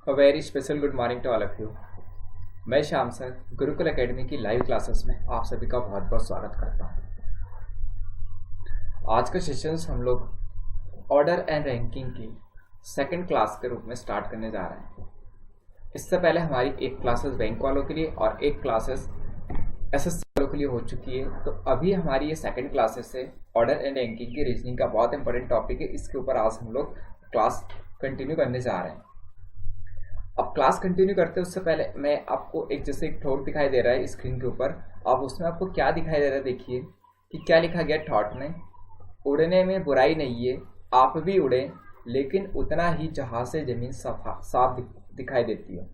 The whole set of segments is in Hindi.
A very special good morning to all of you. मैं श्याम सर गुरुकुल एकेडमी की लाइव क्लासेस में आप सभी का बहुत बहुत स्वागत करता हूँ। आज का सेशंस हम लोग ऑर्डर एंड रैंकिंग की सेकंड क्लास के रूप में स्टार्ट करने जा रहे हैं। इससे पहले हमारी एक क्लासेस बैंक वालों के लिए और एक क्लासेस एसएससी वालों के लिए हो चुकी है। तो अभी हमारी ये सेकंड क्लासेस है ऑर्डर एंड रैंकिंग की रीजनिंग का बहुत इंपॉर्टेंट टॉपिक है। इसके ऊपर आज हम लोग क्लास कंटिन्यू करने जा रहे हैं। अब क्लास कंटिन्यू करते हैं उससे पहले मैं आपको जैसे एक थॉट दिखाई दे रहा है स्क्रीन के ऊपर। अब उसमें आपको क्या दिखाई दे रहा है, देखिए कि क्या लिखा गया थॉट में। उड़ने में बुराई नहीं है, आप भी उड़े, लेकिन उतना ही जहाज से जमीन साफ दिखाई देती है।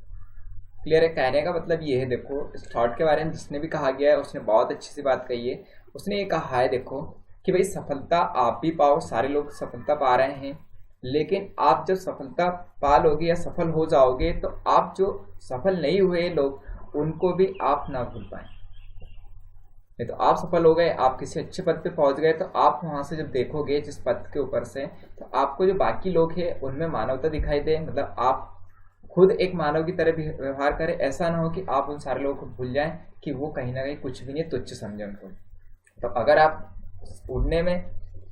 क्लियर है? कहने का मतलब ये है, देखो इस थॉट के बारे में जिसने भी कहा गया है उसने बहुत अच्छी सी बात कही है। उसने ये कहा है देखो कि भाई सफलता आप भी पाओ, सारे लोग सफलता पा रहे हैं, लेकिन आप जब सफलता पा लोगे या सफल हो जाओगे तो आप जो सफल नहीं हुए लोग उनको भी आप ना भूल पाए। नहीं तो आप सफल हो गए, आप किसी अच्छे पद पे पहुंच गए, तो आप वहां से जब देखोगे जिस पद के ऊपर से, तो आपको जो बाकी लोग हैं उनमें मानवता दिखाई दे। मतलब आप खुद एक मानव की तरह व्यवहार करें। ऐसा ना हो कि आप उन सारे लोगों को भूल जाएं कि वो कहीं ना कहीं कुछ भी नहीं, तुच्छ समझे उनको। तो अगर आप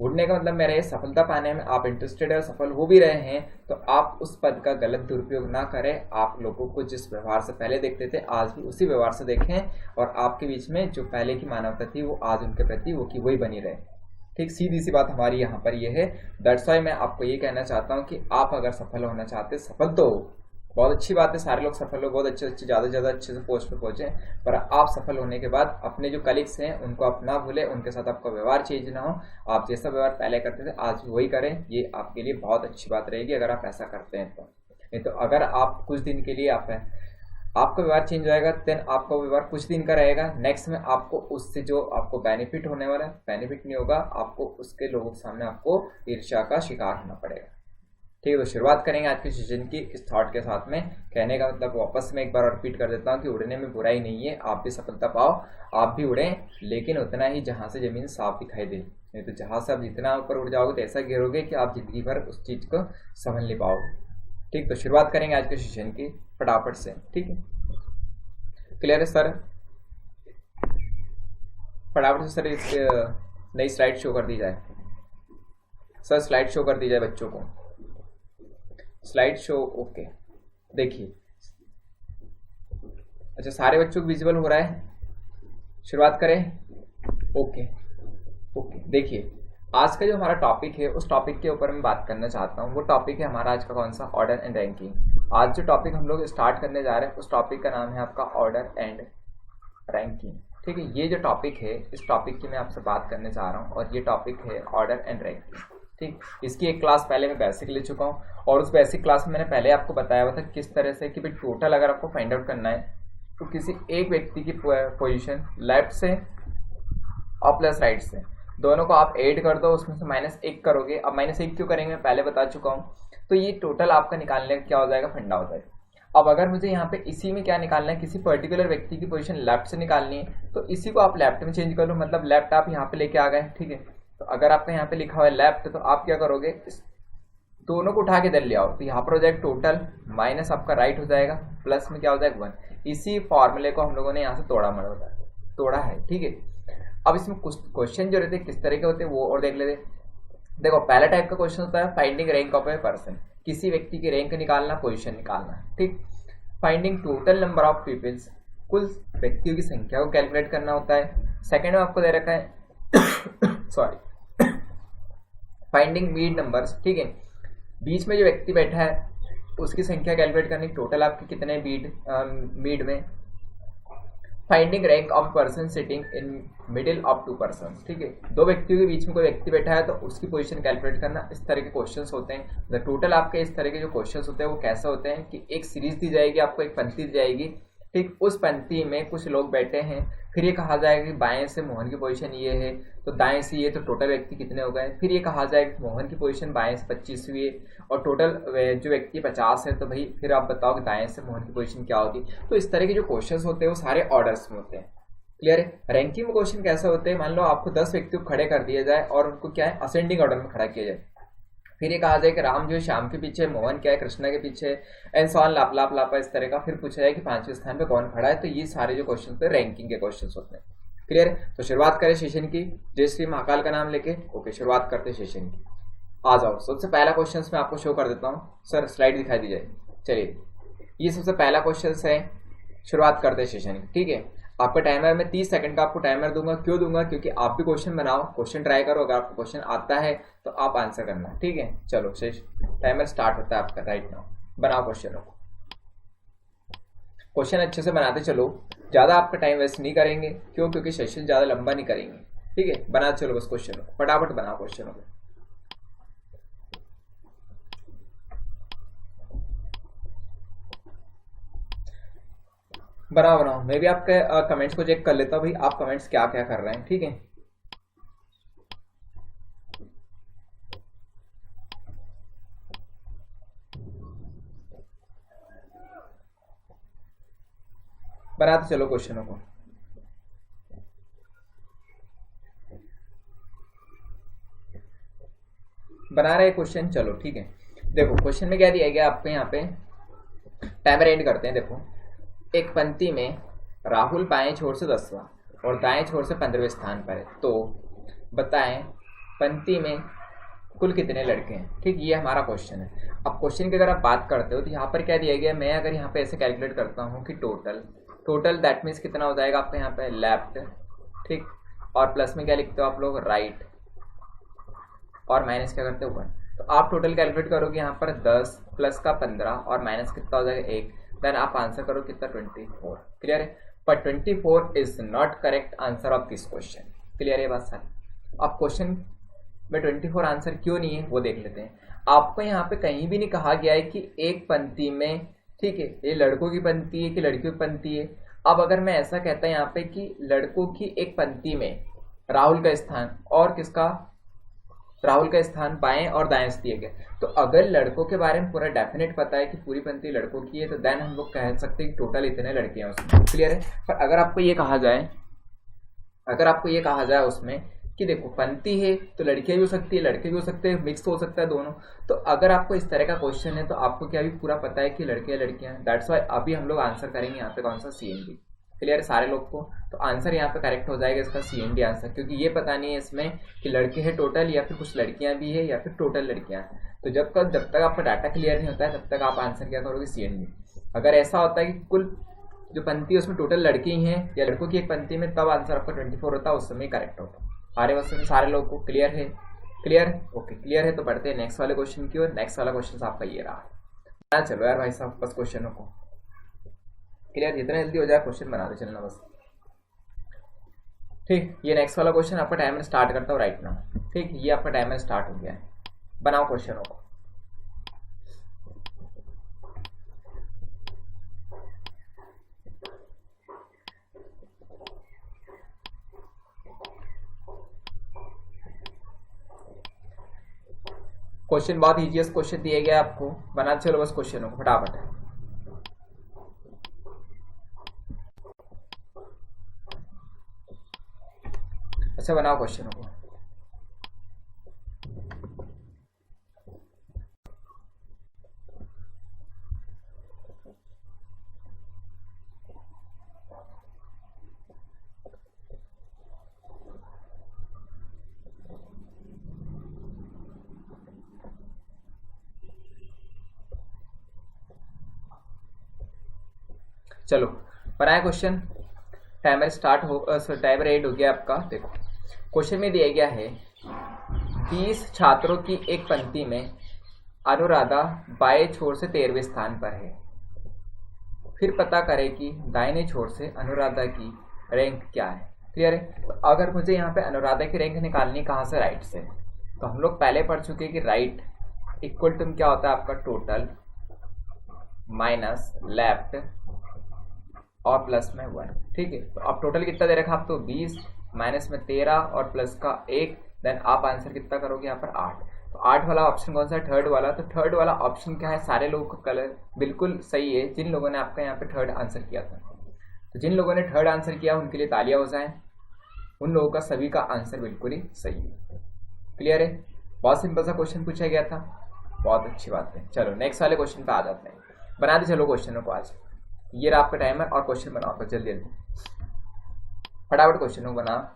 उड़ने का मतलब मेरा ये सफलता पाने में आप इंटरेस्टेड है, सफल हो भी रहे हैं, तो आप उस पद का गलत दुरुपयोग ना करें। आप लोगों को जिस व्यवहार से पहले देखते थे आज भी उसी व्यवहार से देखें, और आपके बीच में जो पहले की मानवता थी वो आज उनके प्रति वो की वही बनी रहे। ठीक, सीधी सी बात हमारी यहाँ पर ये है। दैट्स व्हाई मैं आपको ये कहना चाहता हूँ कि आप अगर सफल होना चाहते, सफल तो हो, बहुत अच्छी बात है, सारे लोग सफल हो, बहुत अच्छे ज़्यादा से ज़्यादा अच्छे से पोस्ट पे पहुंचे, पर आप सफल होने के बाद अपने जो कलीग्स हैं उनको आप ना भूलें, उनके साथ आपका व्यवहार चेंज ना हो। आप जैसा व्यवहार पहले करते थे आज भी वही करें। ये आपके लिए बहुत अच्छी बात रहेगी अगर आप ऐसा करते हैं तो। नहीं तो अगर आप कुछ दिन के लिए आपका व्यवहार चेंज होएगा, देन आपका व्यवहार कुछ दिन का रहेगा, नेक्स्ट में आपको उससे जो आपको बेनिफिट होने वाला है बेनिफिट नहीं होगा, आपको उसके लोगों के सामने आपको ईर्ष्या का शिकार होना पड़ेगा। ठीक है, तो शुरुआत करेंगे आज के सेशन की इस थॉट के साथ में। कहने का मतलब वापस में एक बार रिपीट कर देता हूँ कि उड़ने में बुराई नहीं है, आप भी सफलता पाओ, आप भी उड़ें, लेकिन उतना ही जहाँ से जमीन साफ दिखाई दे। नहीं तो जहाँ से आप जितना ऊपर उड़ जाओगे तो ऐसा गिरोगे कि आप जिंदगी भर उस चीज़ को संभल नहीं पाओगे। ठीक, तो शुरुआत करेंगे आज के सेशन की फटाफट से। ठीक है, क्लियर है सर? फटाफट से सर इस नई स्लाइड शो कर दी जाए। सर स्लाइड शो कर दी जाए बच्चों को, स्लाइड शो। ओके, देखिए अच्छा सारे बच्चों को विजिबल हो रहा है? शुरुआत करें। ओके देखिए आज का जो हमारा टॉपिक है उस टॉपिक के ऊपर मैं बात करना चाहता हूँ। वो टॉपिक है हमारा आज का कौन सा? Order and ranking. आज जो टॉपिक हम लोग स्टार्ट करने जा रहे हैं उस टॉपिक का नाम है आपका ऑर्डर एंड रैंकिंग। ठीक है, ये जो टॉपिक है इस टॉपिक की मैं आपसे बात करने जा रहा हूँ और ये टॉपिक है ऑर्डर एंड रैंकिंग। ठीक, इसकी एक क्लास पहले मैं बेसिक ले चुका हूँ और उस बेसिक क्लास में मैंने पहले आपको बताया हुआ था किस तरह से कि भाई टोटल अगर आपको फाइंड आउट करना है तो किसी एक व्यक्ति की पोजीशन लेफ्ट से और प्लस राइट से दोनों को आप ऐड कर दो, उसमें से -1 करोगे। अब -1 क्यों करेंगे मैं पहले बता चुका हूँ। तो ये टोटल आपका निकालने का क्या हो जाएगा? फंडा हो जाएगा। अब अगर मुझे यहाँ पे इसी में क्या निकालना है, किसी पर्टिकुलर व्यक्ति की पोजीशन लेफ्ट से निकालनी है, तो इसी को आप लेफ्ट में चेंज कर लो। मतलब लेफ्ट आप यहाँ पे लेके आ गए। ठीक है, तो अगर आपका यहाँ पे लिखा हुआ है लेफ्ट, तो आप क्या करोगे, इस दोनों को उठा के इधर ले आओ, तो यहाँ पर हो जाएगा टोटल माइनस आपका राइट हो जाएगा, प्लस में क्या हो जाएगा 1। इसी फॉर्मूले को हम लोगों ने यहाँ से तोड़ा है। ठीक है, अब इसमें कुछ क्वेश्चन जो रहते हैं किस तरह के होते हैं वो और देख लेते। देखो पहला टाइप का क्वेश्चन होता है finding rank of a person, किसी व्यक्ति की रैंक निकालना, पोजीशन निकालना। ठीक, finding total number of peoples, कुल व्यक्तियों की संख्या को कैलकुलेट करना होता है। सेकेंड में आपको दे रखा है सॉरी फाइंडिंग मीड नंबर्स। ठीक है, बीच में जो व्यक्ति बैठा है उसकी संख्या कैलकुलेट करनी, टोटल आपके कितने मीड में। Finding rank of person sitting in middle of 2 person. ठीक है, 2 व्यक्तियों के बीच में कोई व्यक्ति बैठा है तो उसकी पोजीशन कैलकुलेट करना। इस तरह के क्वेश्चंस होते हैं। टोटल आपके इस तरह के जो क्वेश्चंस होते हैं वो कैसे होते हैं कि एक सीरीज दी जाएगी, आपको एक पंक्ति दी जाएगी। ठीक, उस पंक्ति में कुछ लोग बैठे हैं, फिर ये कहा जाएगा कि बाएं से मोहन की पोजीशन ये है, तो दाएं से ये, तो टोटल व्यक्ति कितने हो गए। फिर ये कहा जाएगा कि मोहन की पोजीशन बाएं से 25 हुई है और टोटल जो व्यक्ति 50 है, तो भाई फिर आप बताओ कि दाएं से मोहन की पोजीशन क्या होगी। तो इस तरह के जो क्वेश्चंस होते हैं वो सारे ऑर्डर्स में होते हैं। क्लियर है? रैंकिंग में क्वेश्चन कैसे होते हैं, मान लो आपको 10 व्यक्ति को खड़े कर दिया जाए और उनको क्या है असेंडिंग ऑर्डर में खड़ा किया जाए। फिर ये कहा जाए कि राम जो है श्याम के पीछे, मोहन क्या है कृष्णा के पीछे, एंड सो ऑन, लाप लाप लापा, इस तरह का। फिर पूछा जाए कि 5वें स्थान पे कौन खड़ा है। तो ये सारे जो क्वेश्चन थे रैंकिंग के क्वेश्चन होते हैं। क्लियर है? तो शुरुआत करें सेशन की, जय श्री महाकाल का नाम लेके। ओके, शुरुआत करते सेशन की। आ जाओ, सबसे पहला क्वेश्चन मैं आपको शो कर देता हूँ। सर स्लाइड दिखाई दी जाए। चलिए, ये सबसे पहला क्वेश्चन है, शुरुआत करते हैं सेशन की। ठीक है, आपका टाइमर मैं 30 सेकंड का आपको टाइमर दूंगा। क्यों दूंगा? क्योंकि आप भी क्वेश्चन बनाओ, क्वेश्चन ट्राई करो, अगर आपको क्वेश्चन आता है तो आप आंसर करना। ठीक है, चलो टाइमर स्टार्ट होता है आपका राइट नाउ। बनाओ क्वेश्चनों को, क्वेश्चन अच्छे से बनाते चलो, ज्यादा आपका टाइम वेस्ट नहीं करेंगे। क्यों? क्योंकि सेशन ज्यादा लंबा नहीं करेंगे। ठीक है, बना चलो बस क्वेश्चनों को, फटाफट बनाओ क्वेश्चनों को। बनाओ, मैं भी आपके कमेंट्स को चेक कर लेता हूँ भाई, आप कमेंट्स क्या क्या कर रहे हैं। ठीक है, बनाते चलो क्वेश्चनों को। बना रहे क्वेश्चन, चलो ठीक है। देखो क्वेश्चन में क्या दिया गया आपको, यहाँ पे टाइमर एंड करते हैं। देखो, एक पंक्ति में राहुल बाएं छोर से 10वां और दाएं छोर से 15वें स्थान पर है, तो बताएं पंक्ति में कुल कितने लड़के हैं। ठीक, ये हमारा क्वेश्चन है। अब क्वेश्चन की अगर आप बात करते हो तो यहाँ पर क्या दिया गया, मैं अगर यहाँ पे ऐसे कैलकुलेट करता हूँ कि टोटल दैट मीन्स कितना हो जाएगा आपका यहाँ पे लेफ्ट, ठीक, और प्लस में क्या लिखते हो आप लोग राइट, और माइनस क्या करते हो ऊपर। तो आप टोटल कैलकुलेट करोगे यहाँ पर 10 प्लस का 15 और माइनस कितना हो जाएगा 1, देन आप आंसर करो कितना 24। क्लियर है? पर 24 is not correct answer of this question. Clear है बात सर? अब क्वेश्चन में 24 आंसर क्यों नहीं है वो देख लेते हैं। आपको यहाँ पे कहीं भी नहीं कहा गया है कि एक पंक्ति में, ठीक है, ये लड़कों की पंक्ति है कि लड़कियों की पंक्ति है। अब अगर मैं ऐसा कहता यहाँ पे कि लड़कों की एक पंक्ति में राहुल का स्थान और किसका, राहुल का स्थान बाएं और दाएं से दिया गया, तो अगर लड़कों के बारे में पूरा डेफिनेट पता है कि पूरी पंक्ति लड़कों की है, तो देन हम लोग कह सकते हैं कि टोटल इतने लड़के हैं उसमें। क्लियर है? पर अगर आपको ये कहा जाए, उसमें कि देखो पंक्ति है तो लड़कियां भी हो सकती है, लड़के भी हो सकते हैं, मिक्स हो सकता है दोनों। तो अगर आपको इस तरह का क्वेश्चन है तो आपको क्या भी पूरा पता है कि लड़के लड़कियां, दैट्स वाई अभी हम लोग आंसर करेंगे यहाँ पे कौन सा, CND। क्लियर है सारे लोग को? तो आंसर यहाँ पे करेक्ट हो जाएगा इसका CND आंसर, क्योंकि ये पता नहीं है इसमें कि लड़के हैं टोटल या फिर कुछ लड़कियां भी है या फिर टोटल लड़कियां हैं। तो जब तक आपका डाटा क्लियर नहीं होता है तब तक आप आंसर क्या करोगे, CND। अगर ऐसा होता है कि कुल जो पंक्ति है उसमें टोटल लड़के ही हैं या लड़कों की एक पंक्ति में, तब आंसर आपका 24 होता है, उस समय करेक्ट होता है। सारे बस में सारे लोगों को क्लियर है? क्लियर? ओके, क्लियर है। तो बढ़ते हैं नेक्स्ट वाले क्वेश्चन की ओर। नेक्स्ट वाला क्वेश्चन आपका ये रहा। चलो यार भाई साहब, बस क्वेश्चनों को क्लियर, जितना जल्दी हो जाए क्वेश्चन बनाते चलना बस। ठीक, ये नेक्स्ट वाला क्वेश्चन आपका टाइमर स्टार्ट करता हूँ राइट नाउ। ठीक, ये आपका टाइमर स्टार्ट हो गया है। बनाओ क्वेश्चनों को। क्वेश्चन बहुत इजीएस्ट क्वेश्चन दिए गए आपको, बना चलो बस क्वेश्चनों को फटाफट। अच्छा, बनाओ क्वेश्चनों को। चलो बनाया क्वेश्चन, टाइमर स्टार्ट हो, टाइमर एंड हो गया आपका। देखो क्वेश्चन में दिया गया है 20 छात्रों की एक पंक्ति में अनुराधा बाएं छोर से 13वें स्थान पर है। फिर पता करें कि दाहिने छोर से अनुराधा की रैंक क्या है। क्लियर है? तो अगर मुझे यहाँ पे अनुराधा की रैंक निकालनी कहाँ से, राइट से, तो हम लोग पहले पढ़ चुके हैं कि राइट इक्वल टू क्या होता है आपका टोटल माइनस लेफ्ट और प्लस में 1। ठीक है, तो अब टोटल कितना दे रखा आप, तो 20 माइनस में 13 और प्लस का 1, देन आप आंसर कितना करोगे यहाँ पर 8। तो 8 वाला ऑप्शन कौन सा है, थर्ड वाला। तो थर्ड वाला ऑप्शन क्या है, सारे लोगों का कलर बिल्कुल सही है जिन लोगों ने आपका यहाँ पे थर्ड आंसर किया था। तो जिन लोगों ने थर्ड आंसर किया उनके लिए तालियां हो जाए, उन लोगों का सभी का आंसर बिल्कुल ही सही है। क्लियर है? बहुत सिंपल सा क्वेश्चन पूछा गया था, बहुत अच्छी बात है। चलो नेक्स्ट वाले क्वेश्चन पे आ जाते हैं। बना दे चलो क्वेश्चनों को आज। ये रहा आपका टाइमर और क्वेश्चन बनाओ तो जल्दी जल्दी फटाफट क्वेश्चनों को बनाओ।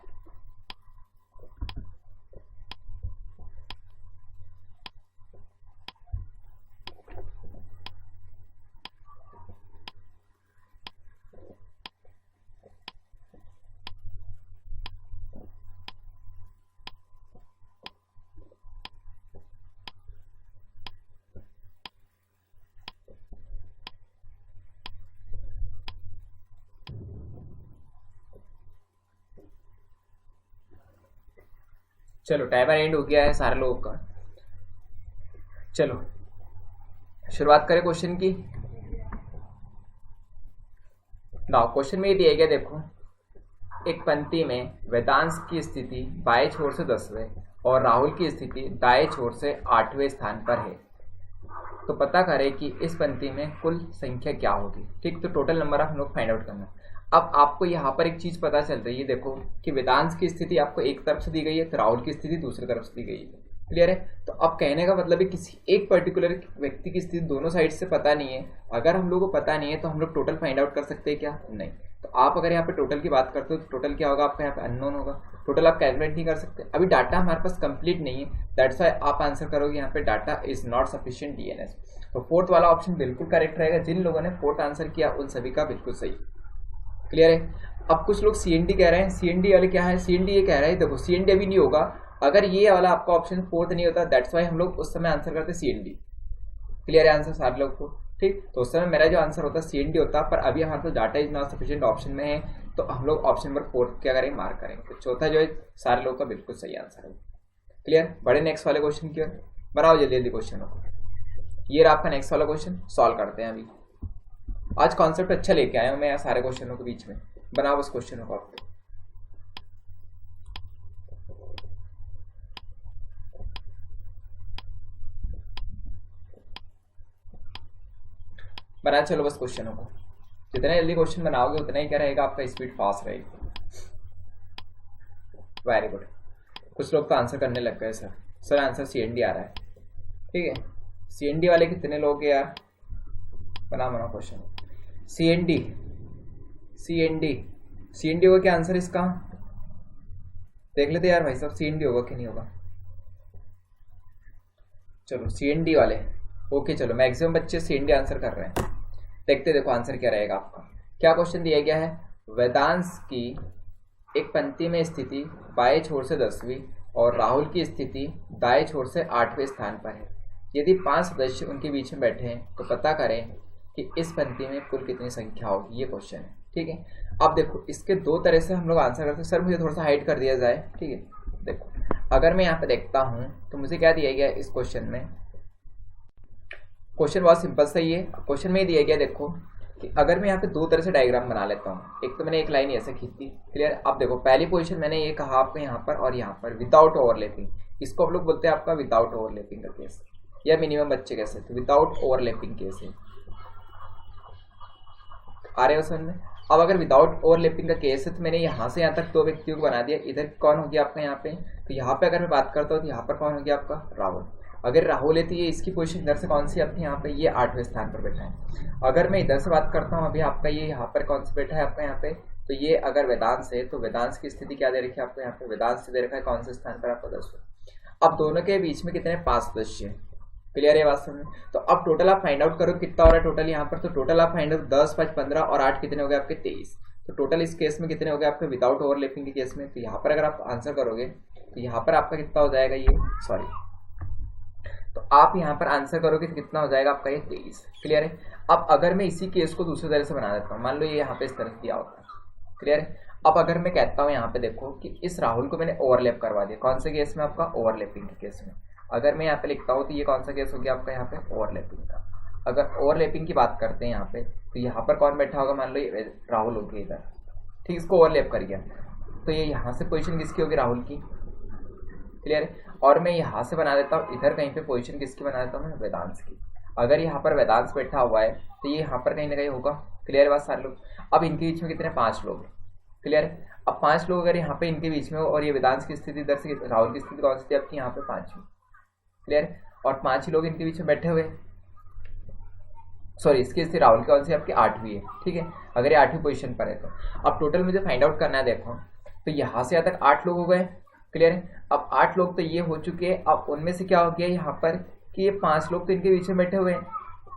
चलो टाइमर एंड हो गया है सारे लोगों का। चलो शुरुआत करें क्वेश्चन की। नाउ क्वेश्चन में ये दिया गया, देखो एक पंक्ति में वेदांश की स्थिति बाएं छोर से 10वें और राहुल की स्थिति दाएं छोर से 8वें स्थान पर है। तो पता करें कि इस पंक्ति में कुल संख्या क्या होगी। ठीक, तो टोटल नंबर हम लोग फाइंड आउट करना। अब आपको यहाँ पर एक चीज पता चल रही है, देखो कि वेदांश की स्थिति आपको एक तरफ से दी गई है तो राहुल की स्थिति दूसरी तरफ से दी गई है। क्लियर है? तो अब कहने का मतलब है किसी एक पर्टिकुलर व्यक्ति की स्थिति दोनों साइड से पता नहीं है। अगर हम लोग को पता नहीं है तो हम लोग टोटल फाइंड आउट कर सकते हैं क्या? नहीं। तो आप अगर यहाँ पे टोटल की बात करते हो तो टोटल क्या होगा आपका? यहाँ पे अननोन होगा, टोटल आप कैलकुलेट नहीं कर सकते। अभी डाटा हमारे पास कंप्लीट नहीं है, दैट्स व्हाई आप आंसर करोगे यहाँ पे data is not sufficient DNS. तो फोर्थ वाला ऑप्शन बिल्कुल करेक्ट रहेगा। जिन लोगों ने फोर्थ आंसर किया उन सभी का बिल्कुल सही। क्लियर है? अब कुछ लोग सीएनडी कह रहे हैं। सीएनडी वाले क्या है? सीएनडी ये कह रहा है, देखो सीएनडी अभी नहीं होगा अगर ये वाला आपका ऑप्शन फोर्थ नहीं होता, दैट्स व्हाई हम लोग उस समय आंसर करते सीएनडी। क्लियर है आंसर सारे लोग को? ठीक, तो उस समय मेरा जो आंसर होता सीएनडी होता, पर अभी हमारे पास data is not sufficient option में है तो हम लोग ऑप्शन नंबर फोर्थ क्या करेंगे? मार्क करेंगे। तो चौथा जो है सारे लोग का बिल्कुल सही आंसर है। क्लियर? बड़े नेक्स्ट वाले क्वेश्चन की ओर बनाओ जल्दी जल्दी क्वेश्चनों को। ये रहा आपका नेक्स्ट वाला क्वेश्चन, सॉल्व करते हैं। अभी आज कॉन्सेप्ट अच्छा लेके आया हूं मैं सारे क्वेश्चनों के बीच में। बनाओ उस क्वेश्चनों को आपको। बना चलो बस क्वेश्चनों को। जितने जल्दी क्वेश्चन बनाओगे उतना ही क्या रहेगा आपका स्पीड फास्ट रहेगी। Very good. कुछ लोग तो आंसर करने लग गए। सर आंसर सीएनडी आ रहा है। ठीक है, सीएनडी वाले कितने लोग हैं यार? बनाओ क्वेश्चन। सीएनडी सीएनडी सीएनडी होगा क्या आंसर इसका? देख लेते यार भाई साहब, सीएनडी होगा कि नहीं होगा। चलो सीएनडी वाले ओके, चलो मैक्सिमम बच्चे सीएनडी आंसर कर रहे हैं। देखते देखो आंसर क्या रहेगा आपका। क्या क्वेश्चन दिया गया है? वेदांश की एक पंक्ति में स्थिति बाएं छोर से 10वीं और राहुल की स्थिति दाएं छोर से 8वें स्थान पर है। यदि 5 सदस्य उनके बीच में बैठे हैं तो पता करें कि इस पंक्ति में कुल कितनी संख्या होगी। ये क्वेश्चन है। ठीक है, अब देखो इसके दो तरह से हम लोग आंसर करते हैं। सर मुझे थोड़ा सा हाइड कर दिया जाए। ठीक है, देखो अगर मैं यहाँ पे देखता हूँ तो मुझे क्या दिया गया इस क्वेश्चन में? क्वेश्चन बहुत सिंपल सा ही है। क्वेश्चन में दिया गया देखो कि अगर मैं यहाँ पे दो तरह से डायग्राम बना लेता हूँ। एक तो मैंने एक लाइन ऐसे खींची। क्लियर? अब देखो पहली पोजीशन मैंने ये कहा आपको यहाँ पर और यहाँ पर विदाउट ओवरलैपिंग, इसको आप लोग बोलते हैं आपका विदाउट ओवरलैपिंग का केस या मिनिमम बच्चे कैसे थे विदाउट ओवरलैपिंग केस है। आ रहे हो समझ में? अब अगर विदाउट ओवरलैपिंग का केस है तो मैंने यहाँ से यहाँ तक दो व्यक्तियों को बना दिया। इधर कौन हो गया आपका यहाँ पे? तो यहाँ पे अगर मैं बात करता हूँ तो यहाँ पर कौन हो गया आपका? राहुल। अगर राहुल है तो ये इसकी पोजीशन इधर से कौन सी आपकी यहाँ पे? ये 8वें स्थान पर बैठा है। अगर मैं इधर से बात करता हूँ अभी आपका ये यहाँ पर कौन सा बैठा है आपका यहाँ पे? तो ये अगर वेदांश है तो वेदांश की स्थिति क्या दे रखी है आपको यहाँ पे? वेदांश दे रखा है कौन से स्थान पर आपका? 10वें। अब दोनों के बीच में कितने? 5 सदस्य। क्लियर है बात समझ में? तो अब टोटल आप फाइंड आउट करो कितना हो रहा है टोटल यहाँ पर। तो टोटल आप फाइंड आउट 10, 5, 15 और 8 कितने हो गए आपके? 23। तो टोटल इस केस में कितने हो गए आपके विदाउट ओवरलैपिंग के केस में? तो यहाँ पर अगर आप आंसर करोगे तो यहाँ पर आपका कितना हो जाएगा? ये सॉरी, तो आप यहाँ पर आंसर करोगे तो कितना हो जाएगा आपका? ये 23। क्लियर है? अब अगर मैं इसी केस को दूसरी तरह से बना देता हूँ, मान लो ये यहाँ पे इस तरह दिया होता है। क्लियर है? अब अगर मैं कहता हूँ यहाँ पे देखो कि इस राहुल को मैंने ओवरलैप करवा दिया। कौन से केस में? आपका ओवरलैपिंग के केस में। अगर मैं यहाँ पे लिखता हूँ तो ये कौन सा केस हो गया आपका? यहाँ पे ओवरलैपिंग का। अगर ओवरलैपिंग की बात करते हैं यहाँ पे तो यहाँ पर कौन बैठा होगा? मान लो ये राहुल हो गया इधर। ठीक, इसको ओवरलैप कर गया तो ये यहाँ से पोजीशन किसकी होगी? राहुल की। क्लियर है? और मैं यहाँ से बना देता हूँ इधर कहीं पे पोजीशन किसकी बना देता हूँ मैं? वेदांश की। अगर यहाँ पर वेदांश बैठा हुआ है तो ये यहाँ पर कहीं ना कहीं होगा। क्लियर बात सारे लोग? अब इनके बीच में कितने? 5 लोग। क्लियर है? अब 5 लोग अगर यहाँ पे इनके बीच में हो और ये वेदांश की स्थिति इधर से राहुल की स्थिति कौन सी थी आपकी? यहाँ पे 5वीं। क्लियर। और 5 ही लोग इनके बीच में बैठे हुए, सॉरी इसकी स्थिति राहुल कौन सी आपकी 8वीं है, ठीक है, अगर ये 8वीं पोजीशन पर है तो। अब टोटल मुझे फाइंड आउट करना है, देखो तो यहाँ से यहाँ तक 8 लोग हो गए, क्लियर है। अब 8 लोग तो ये हो चुके हैं, अब उनमें से क्या हो गया यहाँ पर कि ये 5 लोग तो इनके बीच में बैठे हुए हैं,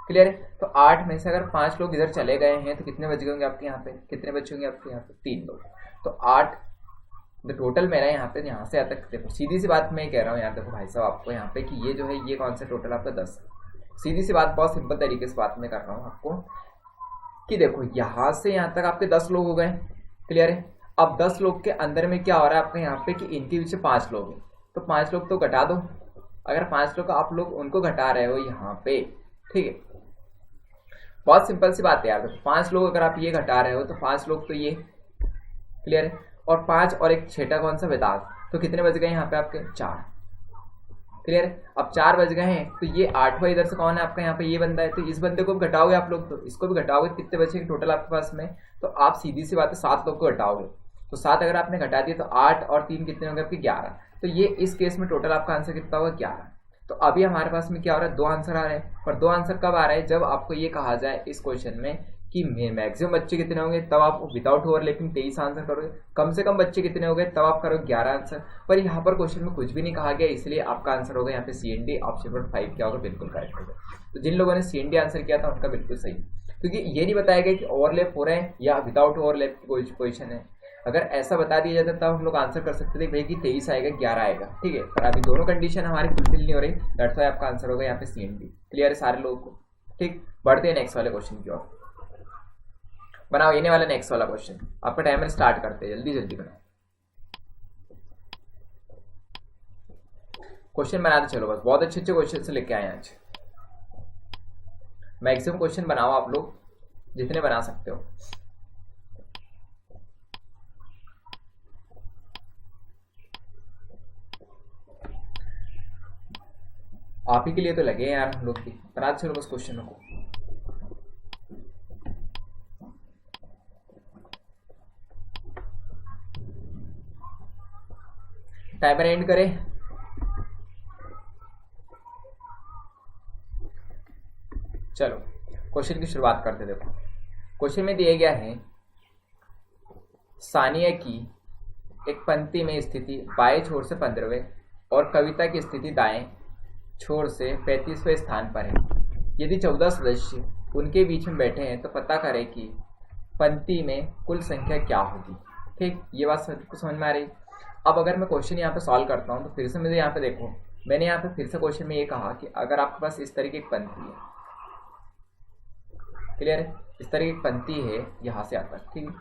क्लियर है। तो 8 में से अगर 5 लोग इधर चले गए हैं तो कितने बच गए होंगे आपके यहाँ पे, कितने बचे होंगे आपके यहाँ पे 3 लोग। तो 8 टोटल मेरा यहाँ पे यहाँ से यहाँ तक, देखो सीधी सी बात मैं कह रहा हूँ यार, देखो भाई साहब आपको यहाँ पे कि ये जो है ये कौन सा टोटल आपका 10, सीधी सी बात, बहुत सिंपल तरीके से बात मैं कर रहा हूँ आपको कि देखो यहाँ से यहाँ तक आपके 10 लोग हो गए, क्लियर है। अब 10 लोग के अंदर में क्या हो रहा है आपके यहाँ पे कि इनके पीछे 5 लोग हैं, तो 5 लोग तो घटा दो। अगर 5 लोग आप लोग उनको घटा रहे हो यहाँ पे, ठीक है, बहुत सिंपल सी बात है यार। तो 5 लोग अगर आप ये घटा रहे हो तो 5 लोग तो ये, क्लियर है, और 5 और एक छठा कौन सा वेदांत, तो कितने बच गए यहाँ पे आपके 4, क्लियर है। अब 4 बज गए हैं तो ये 8वां इधर से कौन है आपका यहाँ पे ये बंदा है, तो इस बंदे को भी घटाओगे आप लोग, तो इसको भी घटाओगे, कितने बचेंगे टोटल आपके पास में, तो आप सीधी सी बात है 7 लोग को घटाओगे, तो 7 अगर आपने घटा दिया तो 8 और 3 कितने होंगे आपके 11, तो ये इस केस में टोटल आपका आंसर कितना होगा 11। तो अभी हमारे पास में क्या हो रहा है, 2 आंसर आ रहे हैं, और 2 आंसर कब आ रहे हैं, जब आपको ये कहा जाए इस क्वेश्चन में कि मैक्सिमम बच्चे कितने होंगे, तब आप विदाउट ओवरलैपिंग 23 आंसर करोगे, कम से कम बच्चे कितने हो गए तब आप करोगे 11 आंसर। पर यहाँ पर क्वेश्चन में कुछ भी नहीं कहा गया, इसलिए आपका आंसर होगा यहाँ पे CND, ऑप्शन नंबर 5 क्या होगा, बिल्कुल करेक्ट होगा। तो जिन लोगों ने CND आंसर किया था उनका बिल्कुल सही, क्योंकि ये नहीं बताया गया कि ओवरलैप हो रहे हैं या विदाउट ओवरलैप की पोजिशन है। अगर ऐसा बता दिया जाता तब हम लोग आंसर कर सकते थे भाई कि 23 आएगा 11 आएगा, ठीक है, पर अभी दोनों कंडीशन हमारी फुलफिल नहीं हो रही, दैट्स व्हाई आपका आंसर होगा यहाँ पे CND। क्लियर है सारे लोगों को, ठीक। बढ़ते हैं नेक्स्ट वाले क्वेश्चन की ओर, बनाओ ये वाला नेक्स्ट वाला क्वेश्चन, आपका टाइमर स्टार्ट करते हैं, जल्दी जल्दी बनाओ क्वेश्चन, बनाते चलो बस, बहुत अच्छे अच्छे क्वेश्चन से लेके आए आज, मैक्सिमम क्वेश्चन बनाओ आप लोग जितने बना सकते हो। आप ही के लिए तो लगे हैं यार हम लोग भी, बनाते चलो बस क्वेश्चनों को। टाइमर एंड करें, चलो क्वेश्चन की शुरुआत करते। देखो क्वेश्चन में दिया गया है सानिया की एक पंक्ति में स्थिति बाएं छोर से 15वें और कविता की स्थिति दाएं छोर से 35वें स्थान पर है। यदि 14 सदस्य उनके बीच में बैठे हैं तो पता करें कि पंक्ति में कुल संख्या क्या होगी, ठीक। ये बात सबको समझ में आ रही। अब अगर मैं क्वेश्चन यहाँ पे सॉल्व करता हूँ तो फिर से मुझे यहाँ पे देखो, मैंने यहाँ पे फिर से क्वेश्चन में ये कहा कि अगर आपके पास इस तरह की एक पंक्ति है, क्लियर है, इस तरह की एक पंक्ति है यहाँ से आता, ठीक है।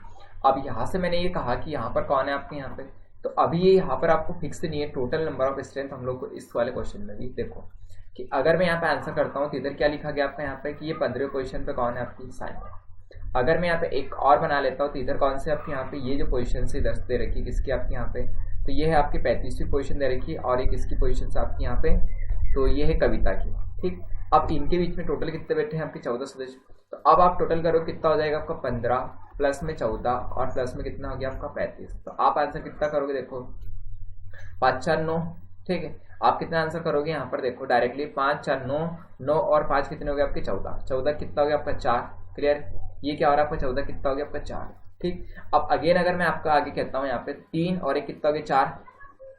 अब यहाँ से मैंने ये कहा कि यहाँ पर कौन है आपके यहाँ पे, तो अभी ये यहाँ पर आपको फिक्स नहीं है टोटल नंबर ऑफ स्ट्रेंथ। हम लोग को इस वाले क्वेश्चन में भी देखो कि अगर मैं यहाँ पे आंसर करता हूँ तो इधर क्या लिखा गया आपका यहाँ पे कि ये 15वें पोजीशन पे कौन है आपकी सानिया। अगर मैं यहाँ पे एक और बना लेता हूँ तो इधर कौन से आपके यहाँ पे ये जो पोजीशन से 10 दे रखी है किसकी आपके यहाँ पे, तो ये है आपकी 35वीं पोजीशन दे रखी है, और एक इसकी पोजीशन से आपके यहाँ पे, तो ये है कविता की, ठीक। अब इनके बीच में टोटल कितने बैठे हैं आपके 14 सदस्य, तो अब आप टोटल करो कितना हो जाएगा आपका 15 प्लस में 14 और प्लस में कितना हो गया आपका 35, तो आप आंसर कितना करोगे, देखो 5 4 9, ठीक है। आप कितना आंसर करोगे यहाँ पर देखो डायरेक्टली 5 4 9, 9 और 5 कितने हो गए आपके 14, 14 कितना हो गया आपका 4, क्लियर। ये क्या हो रहा है आपका 14 कितना हो गया आपका 4, ठीक। अब अगेन अगर मैं आपका आगे कहता हूँ यहाँ पे 3 और एक कितना हो गया 4,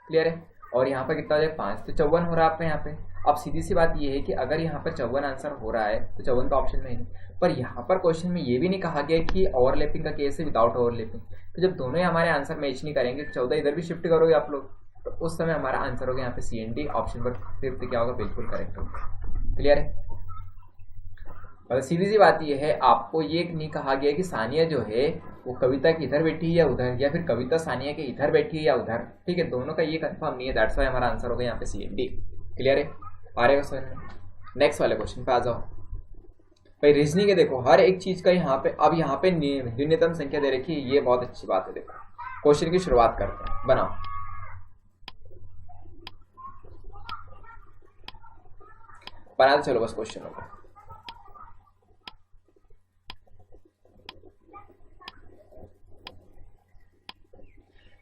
क्लियर है, और यहाँ पर कितना हो जाए 5, तो 54 हो रहा है आपका यहाँ पे। अब सीधी सी बात ये है कि अगर यहाँ पर 54 आंसर हो रहा है तो 54 का ऑप्शन में नहीं, पर यहाँ पर क्वेश्चन में ये भी नहीं कहा गया कि ओवरलैपिंग का केस है विदाउट ओवरलैपिंग, तो जब दोनों ही हमारे आंसर मैच नहीं करेंगे, 14 इधर भी शिफ्ट करोगे आप लोग, तो उस समय हमारा आंसर होगा यहाँ पे CND, ऑप्शन पर 5 क्या होगा, बिल्कुल करेक्ट होगा, क्लियर है। और सीधी सी बात ये है, आपको ये नहीं कहा गया कि सानिया जो है वो कविता की इधर बैठी है या उधर, या फिर कविता सानिया के इधर बैठी है या उधर, ठीक है, दोनों का ये कंफर्म नहीं है, दैट्स व्हाई हमारा आंसर होगा यहाँ पे CND, क्लियर है। आ रहेगा समझ में। नेक्स्ट वाले क्वेश्चन पे आ जाओ भाई, रीजनिंग है, देखो हर एक चीज का यहाँ पे, अब यहाँ पे न्यूनतम संख्या दे रखी है, ये बहुत अच्छी बात है। देखो क्वेश्चन की शुरुआत करते हैं, बनाओ बनाते चलो बस क्वेश्चनों को।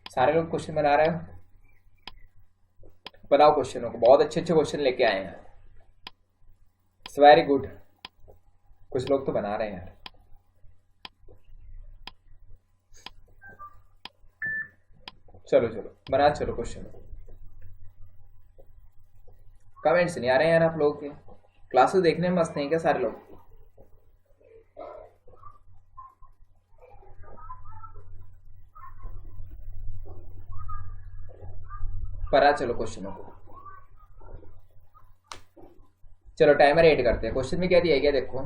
सारे लोग क्वेश्चन बना रहे हो, बनाओ क्वेश्चनों को, बहुत अच्छे अच्छे क्वेश्चन लेके आए हैं, वेरी गुड। कुछ लोग तो बना रहे हैं यार। चलो चलो बना, चलो क्वेश्चन। कमेंट्स नहीं आ रहे हैं यार आप लोगों के। क्लासेस देखने में मस्त नहीं क्या सारे लोग? पढ़ा चलो क्वेश्चनों को। चलो टाइमर ऐड करते हैं। क्वेश्चन में क्या दिया गया देखो,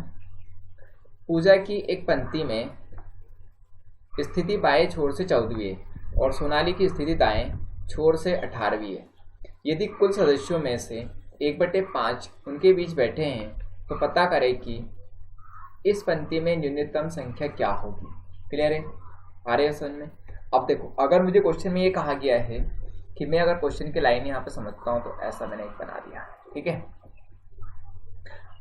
पूजा की एक पंक्ति में स्थिति बाएं छोर से 14वीं है और सोनाली की स्थिति दाएं छोर से 18वीं है। यदि कुल सदस्यों में से 1/5 उनके बीच बैठे हैं तो पता करें कि इस पंक्ति में न्यूनतम संख्या क्या होगी। क्लियर है? आ रही है समझ में? अब देखो, अगर मुझे क्वेश्चन में ये कहा गया है कि मैं अगर क्वेश्चन की लाइन यहाँ पे समझता हूँ तो ऐसा मैंने एक बना दिया, ठीक है।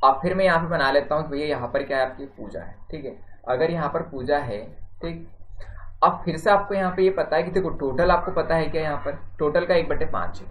अब फिर मैं यहाँ पे बना लेता हूँ कि भैया यहाँ पर क्या है, आपकी पूजा है, ठीक है। अगर यहाँ पर पूजा है, ठीक, अब फिर से आपको यहाँ पे ये पता है कि देखो टोटल आपको पता है क्या, यहाँ पर टोटल का 1/5 है।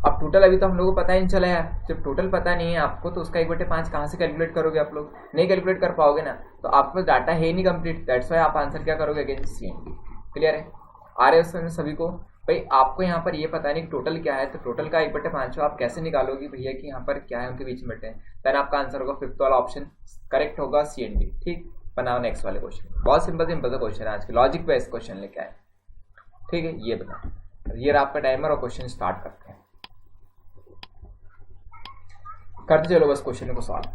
अब टोटल अभी तो हम लोगों को पता ही नहीं चला यार। जब टोटल पता नहीं है आपको तो उसका 1/5 कहाँ से कैलकुलेट करोगे आप लोग? नहीं कैलकुलेट कर पाओगे ना, तो आपके पास डाटा है नहीं कंप्लीट, दैट्स वाई आप आंसर क्या करोगे, अगेन CND। क्लियर है? आ रहे हो सभी को? भाई आपको यहाँ पर ये पता नहीं टोटल क्या है, तो टोटल का 1/5 आप कैसे निकालोगे भैया कि यहाँ पर क्या है उनके बीच में बैठे हैं? देन आपका आंसर होगा 5th वाला ऑप्शन करेक्ट होगा, CND। ठीक, बनाओ नेक्स्ट वाले क्वेश्चन। बहुत सिंपल सिंपल सा क्वेश्चन है आज के, लॉजिक बेस्ड क्वेश्चन लेके आए, ठीक है। ये बताओ, ये आपका टाइमर और क्वेश्चन स्टार्ट करते हैं। करते चलो बस क्वेश्चन को सॉल्व,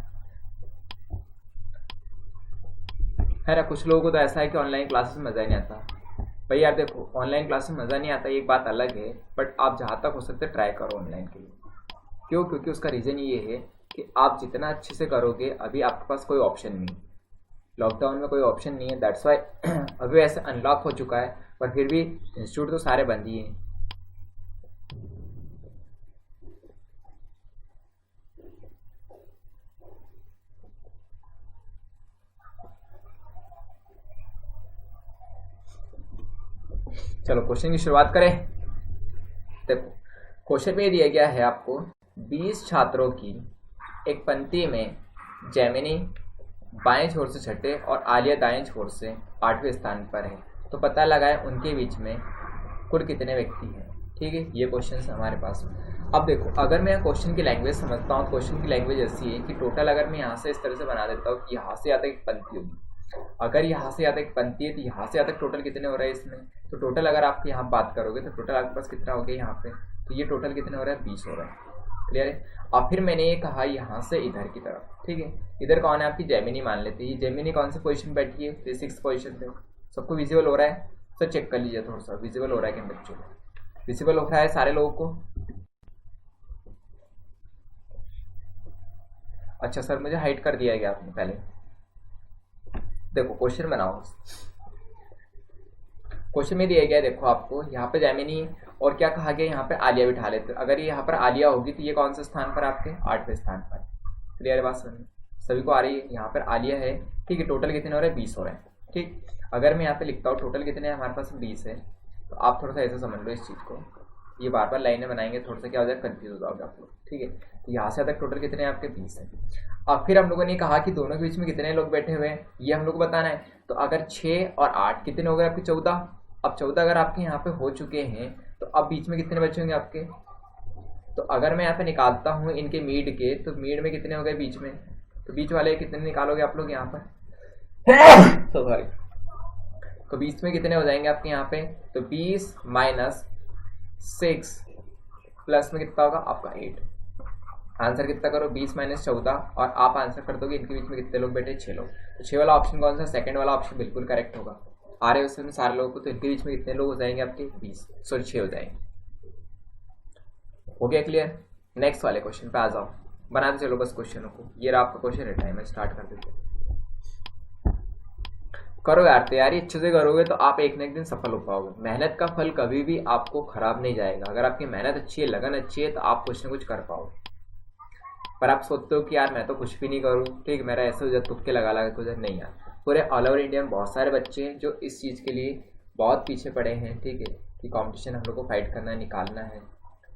है ना। कुछ लोगों को तो ऐसा है कि ऑनलाइन क्लासेस में मजा ही नहीं आता। भाई यार देखो, ऑनलाइन क्लास में मज़ा नहीं आता, एक बात अलग है, बट आप जहाँ तक हो सकते ट्राई करो ऑनलाइन के लिए। क्यों? क्योंकि उसका रीज़न ये है कि आप जितना अच्छे से करोगे, अभी आपके पास कोई ऑप्शन नहीं, लॉकडाउन में कोई ऑप्शन नहीं है, दैट्स वाई अभी ऐसे अनलॉक हो चुका है, पर फिर भी इंस्टीट्यूट तो सारे बंद ही हैं। चलो क्वेश्चन की शुरुआत करें। देखो क्वेश्चन में दिया गया है आपको 20 छात्रों की एक पंक्ति में जैमिनी बाएं छोर से 6ठे और आलिया दाएं छोर से 8वें स्थान पर है, तो पता लगाए उनके बीच में कुल कितने व्यक्ति हैं। ठीक है, ये क्वेश्चन हमारे पास। अब देखो, अगर मैं क्वेश्चन की लैंग्वेज समझता हूँ, क्वेश्चन की लैंग्वेज ऐसी है कि टोटल अगर मैं यहाँ से इस तरह से बना देता हूँ कि यहाँ से यहाँ तक एक पंक्ति होगी, अगर यहाँ से यहाँ तक पंक्ति है तो यहाँ से यहाँ तक टोटल कितने हो रहे हैं इसमें, तो टोटल अगर आप यहाँ बात करोगे तो टोटल आपके पास कितना हो गया यहाँ पे, तो ये टोटल कितने हो रहा है, 20 हो रहा है। क्लियर है? अब फिर मैंने ये कहा यहाँ से इधर की तरफ, ठीक है, इधर कौन है, आपकी जैमिनी मान लेते हैं। ये जैमिनी कौन सी पोजीशन बैठी है, 6th पोजीशन पे। सबको विजिबल हो रहा है? तो चेक कर लीजिए थोड़ा सा, विजिबल हो रहा है कि बच्चों को विजिबल हो रहा है सारे लोगों को? अच्छा सर, मुझे हाइड कर दिया गया आपने पहले। देखो क्वेश्चन बनाओ, क्वेश्चन में दिया गया देखो आपको यहाँ पे जैमिनी और क्या कहा गया, यहाँ पे आलिया बिठा लेते। अगर ये यहाँ पर आलिया होगी तो ये कौन सा स्थान पर, आपके 8वें स्थान पर। क्लियर बात सभी को आ रही है? यहाँ पर आलिया है, ठीक है। टोटल कितने हो रहे हैं, 20 हो रहे हैं, ठीक। अगर मैं यहाँ पे लिखता हूँ टोटल कितने हैं हमारे पास, 20 है, तो आप थोड़ा सा ऐसे समझ लो इस चीज़ को। ये बार बार लाइनें बनाएंगे थोड़ा सा क्या हो जाएगा, कन्फ्यूज हो जाओगे आप लोग, ठीक है। तो यहाँ से तक टोटल कितने हैं आपके, 20 है। अब फिर हम लोगों ने कहा कि दोनों के बीच में कितने लोग बैठे हुए हैं, ये हम लोग को बताना है। तो अगर 6 और 8 कितने हो गए आपके, 14। अब 14 अगर आपके यहाँ पे हो चुके हैं तो अब बीच में कितने बचे होंगे आपके। तो अगर मैं यहाँ पे निकालता हूँ इनके मीड के, तो मीड में कितने हो गए बीच में, तो बीच वाले कितने निकालोगे आप लोग यहाँ पर तो सॉरी, तो बीच में कितने हो जाएंगे आपके यहाँ पे, तो 20 माइनस 6 प्लस में कितना होगा आपका 8। आंसर कितना करो, 20 माइनस 14, और आप आंसर कर दोगे इनके बीच में कितने लोग बैठे, 6 लोग। तो 6 वाला ऑप्शन कौन सा, सेकंड वाला ऑप्शन बिल्कुल करेक्ट होगा। आ रहे उसमें सारे लोगों को, तो इनके बीच में कितने लोग हो जाएंगे आपके, 20 सॉरी 6 हो जाएंगे। हो गया क्लियर? नेक्स्ट वाले क्वेश्चन पे आ जाओ, बनाते चलो बस क्वेश्चनों को। ये रहा आपका क्वेश्चन है, टाइमर स्टार्ट कर देते। करो यार, तैयारी अच्छे से करोगे तो आप एक न एक दिन सफल हो पाओगे। मेहनत का फल कभी भी आपको खराब नहीं जाएगा। अगर आपकी मेहनत अच्छी है, लगन अच्छी है, तो आप कुछ न कुछ कर पाओगे। पर आप सोचते हो कि यार मैं तो कुछ भी नहीं करूँ, ठीक, मेरा ऐसे हो जाए तुक्के लगा लगा तो नहीं यार। पूरे ऑल ओवर इंडिया में बहुत सारे बच्चे हैं जो इस चीज़ के लिए बहुत पीछे पड़े हैं, ठीक है, कि कंपटीशन हम लोग को फाइट करना है, निकालना है।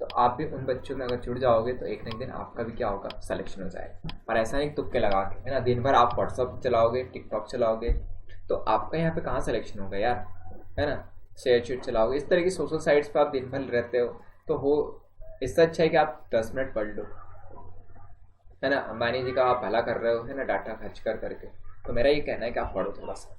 तो आप भी उन बच्चों में अगर जुड़ जाओगे तो एक न एक दिन आपका भी क्या होगा, सिलेक्शन हो जाएगा। और ऐसा नहीं तुक्के लगा के, है ना, दिन भर आप व्हाट्सअप चलाओगे, टिकटॉक चलाओगे, तो आपका यहाँ पे कहाँ सिलेक्शन होगा यार, है ना। शेयर शीट चलाओगे, इस तरह की सोशल साइट्स पर आप दिन भर रहते हो, तो हो इससे अच्छा है कि आप 10 मिनट पढ़ लो, है ना। अंबानी जी का आप भला कर रहे हो, है ना, डाटा खर्च कर करके। तो मेरा ये कहना है कि आप पढ़ो थोड़ा सा।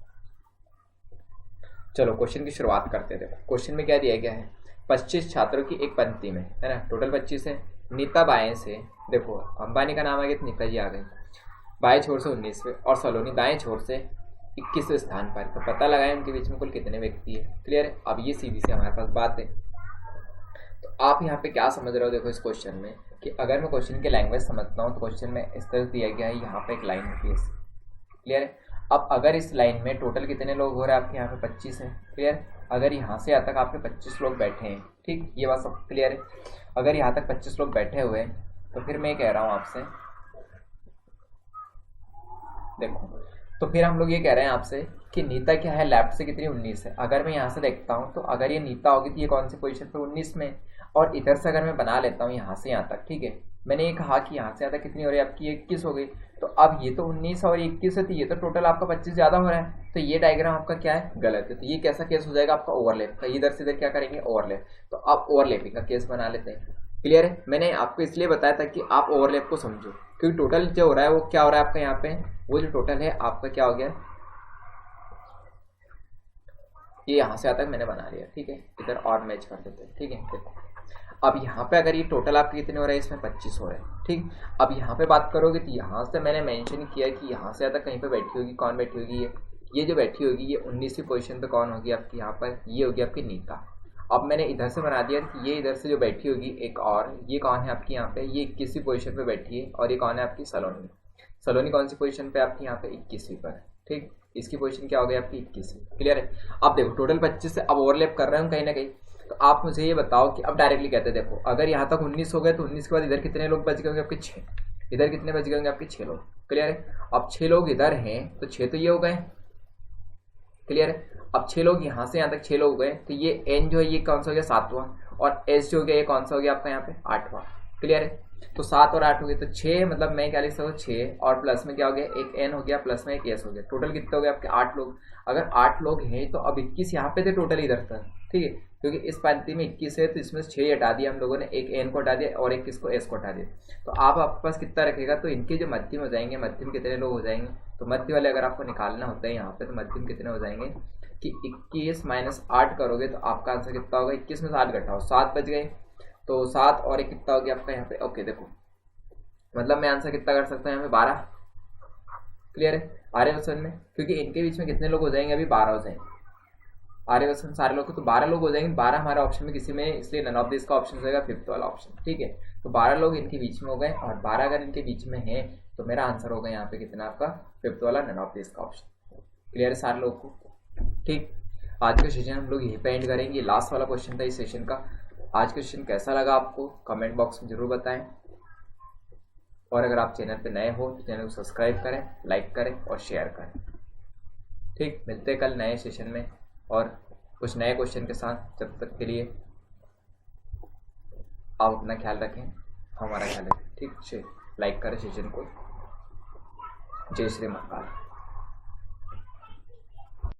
चलो क्वेश्चन की शुरुआत करते थे। क्वेश्चन में क्या दिया गया है, 25 छात्रों की एक पंक्ति में, है ना, टोटल 25 है। नीता बाएं से, देखो अंबानी का नाम आ गया तो नीता जी आ गए, बाएं छोर से 19वें और सलोनी दाएं छोर से 21वें स्थान पर। तो पता लगाएं उनके बीच में कुल कितने व्यक्ति है। क्लियर है। अब ये सीधी सी हमारे पास बात है। तो आप यहाँ पे क्या समझ रहे हो, देखो इस क्वेश्चन में कि अगर मैं क्वेश्चन की लैंग्वेज समझता हूँ तो क्वेश्चन में इस तरह दिया गया है, यहाँ पे एक लाइन होती है। क्लियर है। अब अगर इस लाइन में टोटल कितने लोग हो रहे हैं आपके, यहाँ पे 25 है। क्लियर। अगर यहाँ से यहाँ तक आपके 25 लोग बैठे हैं, ठीक, ये बात सब क्लियर है। अगर यहाँ तक 25 लोग बैठे हुए हैं तो फिर मैं कह रहा हूँ आपसे, देखो, तो फिर हम लोग ये कह रहे हैं आपसे कि नीता क्या है, लेफ्ट से कितनी, 19 है। अगर मैं यहाँ से देखता हूँ तो अगर ये नीता होगी तो ये कौन सी पोजीशन पे, 19 में। और इधर से अगर मैं बना लेता हूँ यहाँ से यहाँ तक, ठीक है, मैंने ये कहा कि यहाँ से यहाँ तक कितनी हो रही है आपकी, 21 हो गई। तो अब ये तो 19 और 21 है, तो ये तो टोटल आपका 25 ज़्यादा हो रहा है। तो ये डायग्राम आपका क्या है, गलत है। तो ये कैसा केस हो जाएगा आपका, ओवरलैप का। इधर से इधर क्या करेंगे, ओवरलैप। तो आप ओवरलैपिंग का केस बना लेते हैं। क्लियर है। मैंने आपको इसलिए बताया था कि आप ओवरलैप को समझो, क्योंकि टोटल जो हो रहा है वो क्या हो रहा है आपका यहाँ पे, वो जो टोटल है आपका क्या हो गया, ये यहाँ से आता है मैंने बना लिया, ठीक है। इधर और मैच कर देते हैं, ठीक है। देखो अब यहाँ पे अगर ये टोटल आपके कितने हो रहे हैं, इसमें 25 हो रहे हैं, ठीक। अब यहाँ पे बात करोगे तो यहाँ से मैंने मेंशन किया कि यहाँ से आता कहीं पे बैठी होगी, कौन बैठी होगी, ये जो बैठी होगी ये 19वीं पोजीशन पे कौन होगी आपकी, यहाँ पर ये होगी आपकी नीता। अब मैंने इधर से बना दिया कि ये इधर से जो बैठी होगी एक और, ये कौन है आपकी यहाँ पे, ये 21वीं पोजीशन पे बैठी है। और ये कौन है आपकी, सलोनी। सलोनी कौन सी पोजीशन पे आपकी यहाँ पे, 21वीं पर, ठीक। इसकी पोजीशन क्या हो गई आपकी, 21वीं। क्लियर है। अब देखो टोटल 25 से अब ओवरलैप कर रहे हैं कहीं ना कहीं। तो आप मुझे ये बताओ कि अब डायरेक्टली कहते हैं, देखो अगर यहाँ तक 19 हो गए तो 19 के बाद इधर कितने लोग बच गए होंगे आपके, 6। इधर कितने बच गए होंगे आपके, 6 लोग। क्लियर है। अब 6 लोग इधर हैं तो 6 तो ये हो गए। क्लियर है। अब 6 लोग यहाँ से यहाँ तक 6 लोग हो गए, तो ये एन जो है ये कौन सा हो गया, 7वां। और एस जो हो गया ये कौन सा हो गया आपका यहाँ पे, 8वां। क्लियर है। तो 7 और 8 हो गए, तो 6 मतलब मैं क्या लिख सकता हूँ, 6 और प्लस में क्या हो गया, एक एन हो गया, प्लस में एक एस हो गया। टोटल कितने हो गए आपके, 8 लोग। अगर 8 लोग हैं तो अब 21 यहाँ पे थे टोटल इधर तक, ठीक है, क्योंकि इस पंक्ति में 21 है तो इसमें 6 हटा दिया हम लोगों ने, एक एन को हटा दिया और एक किसको, एस को हटा दिया। तो आप आपके पास कितना रखेगा, तो इनके जो मध्यम हो जाएंगे, मध्यम कितने लोग हो जाएंगे, तो मध्य वाले अगर आपको निकालना होता है यहाँ पे, तो मध्यम कितने हो जाएंगे कि 21 - 8 करोगे तो आपका आंसर कितना होगा, 21 में 7 घटाओ, 7 बच गए। तो 7 और 1 कितना हो गया आपका यहाँ पे, ओके। देखो मतलब मैं आंसर कितना कर सकता हूँ यहाँ पे, 12। क्लियर है। आर्यवसन में, क्योंकि इनके बीच में कितने लोग हो जाएंगे, अभी 12 हो जाएंगे। आर्यवसन सारे लोग तो 12 लोग हो जाएंगे। 12 हमारे ऑप्शन में किसी में, इसलिए नन ऑफ दिस का ऑप्शन हो जाएगा 5th वाला ऑप्शन, ठीक है। तो 12 लोग इनके बीच में हो गए, और 12 अगर इनके बीच में है तो मेरा आंसर होगा यहाँ पे कितना आपका, 5th वाला नन ऑफ दिस का ऑप्शन। क्लियर है सारे लोग को, ठीक। आज का सेशन हम लोग यहीं पे एंड करेंगे। लास्ट वाला क्वेश्चन था इस सेशन का। आज का सेशन कैसा लगा आपको कमेंट बॉक्स में जरूर बताएं, और अगर आप चैनल पे नए हो तो चैनल को सब्सक्राइब करें, लाइक करें और शेयर करें, ठीक। मिलते हैं कल नए सेशन में और कुछ नए क्वेश्चन के साथ। जब तक के लिए आप अपना ख्याल रखें, हमारा ख्याल रखें, ठीक। लाइक करें सेशन को। जय श्री महाकाल।